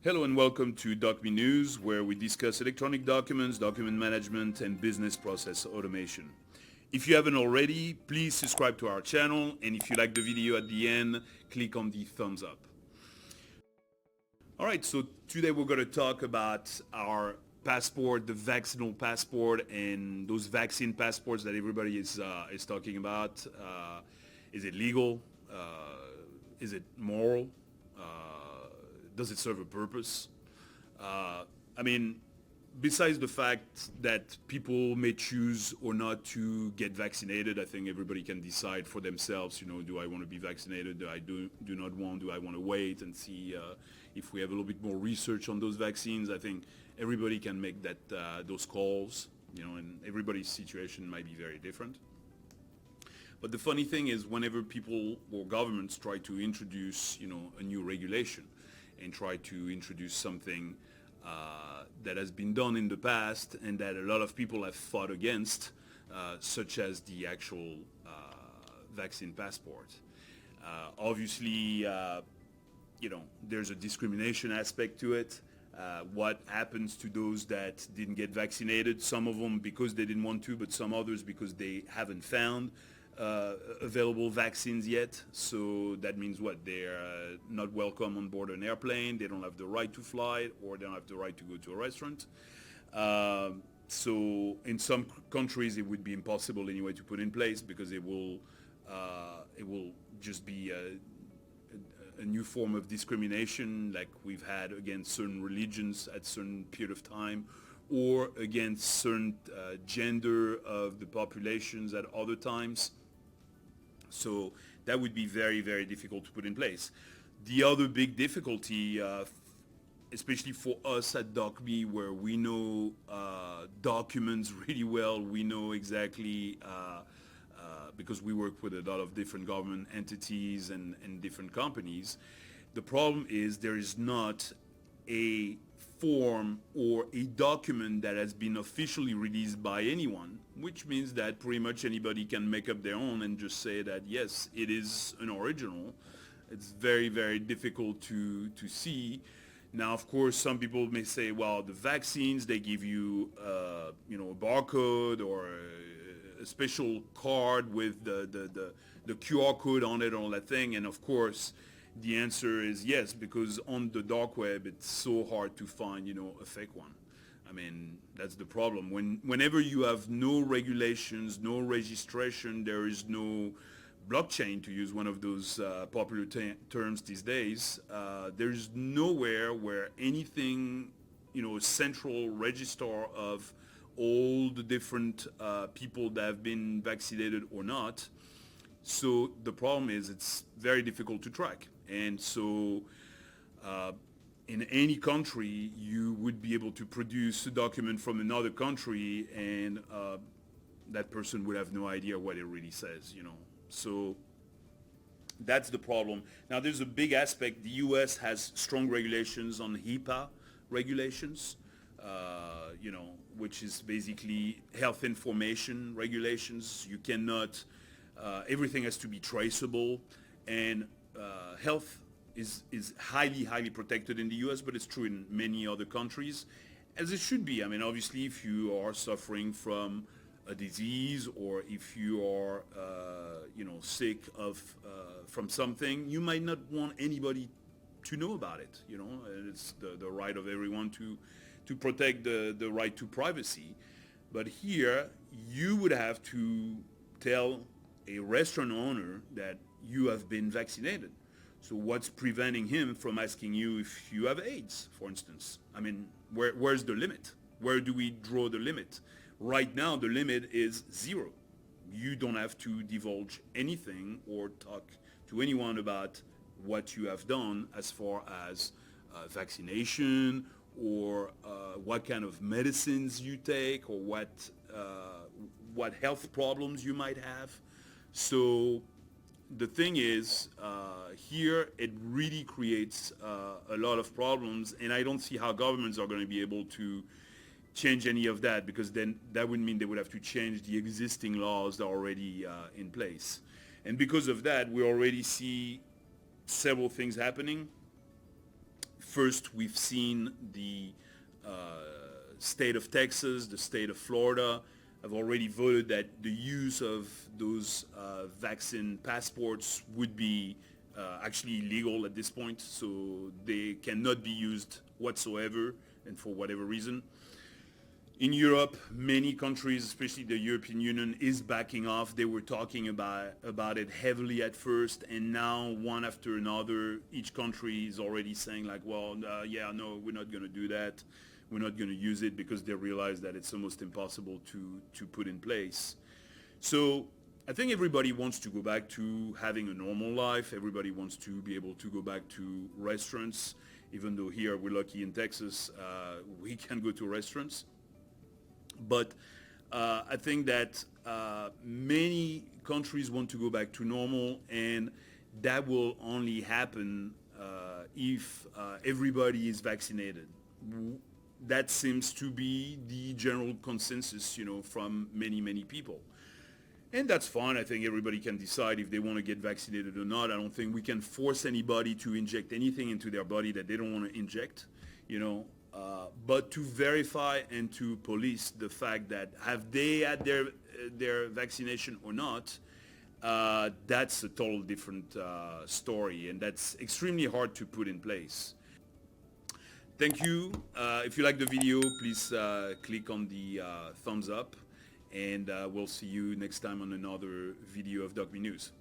Hello and welcome to Dokmee News, where we discuss electronic documents, document management, and business process automation. If you haven't already, please subscribe to our channel, and if you like the video at the end, click on the thumbs up. Alright, so today we're going to talk about our passport, the vaccinal passport, and those vaccine passports that everybody is talking about. Is it legal? Is it moral? Does it serve a purpose? Besides the fact that people may choose or not to get vaccinated, I think everybody can decide for themselves, do I want to be vaccinated? Do I do not want? Do I want to wait and see if we have a little bit more research on those vaccines? I think everybody can make those calls, and everybody's situation might be very different. But the funny thing is, whenever people or governments try to introduce, a new regulation, and try to introduce something that has been done in the past and that a lot of people have fought against, such as the actual vaccine passport. Obviously, there's a discrimination aspect to it. What happens to those that didn't get vaccinated? Some of them because they didn't want to, but some others because they haven't found available vaccines yet. So that means what? They're not welcome on board an airplane, they don't have the right to fly, or they don't have the right to go to a restaurant. So in some countries it would be impossible anyway to put in place, because it will just be a new form of discrimination like we've had against certain religions at certain period of time, or against certain gender of the populations at other times. So that would be very, very difficult to put in place. The other big difficulty, especially for us at Dokmee, where we know documents really well, we know exactly, because we work with a lot of different government entities and different companies, the problem is there is not a form or a document that has been officially released by anyone, which means that pretty much anybody can make up their own and just say that yes, it is an original. It's very, very difficult to see. Now, of course, some people may say, well, the vaccines, they give you a barcode or a special card with the QR code on it and all that thing, and of course the answer is yes, because on the dark web it's so hard to find a fake one. That's the problem. Whenever you have no regulations, no registration, there is no blockchain, to use one of those popular terms these days. There's nowhere where anything, a central register of all the different people that have been vaccinated or not. So the problem is it's very difficult to track. And so in any country, you would be able to produce a document from another country, and that person would have no idea what it really says, So that's the problem. Now, there's a big aspect. The U.S. has strong regulations on HIPAA regulations, which is basically health information regulations. You cannot, everything has to be traceable, and health is highly, highly protected in the U.S., but it's true in many other countries, as it should be. Obviously, if you are suffering from a disease, or if you are, sick from something, you might not want anybody to know about it. It's the right of everyone to protect the right to privacy. But here, you would have to tell a restaurant owner that you have been vaccinated. So what's preventing him from asking you if you have AIDS, for instance? Where's the limit? Where do we draw the limit? Right now, the limit is 0. You don't have to divulge anything or talk to anyone about what you have done as far as vaccination, or what kind of medicines you take, or what health problems you might have. So the thing is, here it really creates a lot of problems, and I don't see how governments are going to be able to change any of that, because then that would mean they would have to change the existing laws that are already in place. And because of that, we already see several things happening. First, we've seen the state of Texas, the state of Florida have already voted that the use of those vaccine passports would be actually illegal at this point, so they cannot be used whatsoever and for whatever reason. In Europe, many countries, especially the European Union, is backing off. They were talking about it heavily at first, and now one after another, each country is already saying like, well, yeah, no, we're not going to do that. We're not going to use it, because they realize that it's almost impossible to put in place. So I think everybody wants to go back to having a normal life. Everybody wants to be able to go back to restaurants, even though here we're lucky in Texas, we can go to restaurants. But I think that many countries want to go back to normal, and that will only happen if everybody is vaccinated. That seems to be the general consensus, from many people. And that's fine. I think everybody can decide if they want to get vaccinated or not. I don't think we can force anybody to inject anything into their body that they don't want to inject, but to verify and to police the fact that have they had their vaccination or not, that's a total different story, and that's extremely hard to put in place. Thank you. If you like the video, please click on the thumbs up, and we'll see you next time on another video of Dokmee News.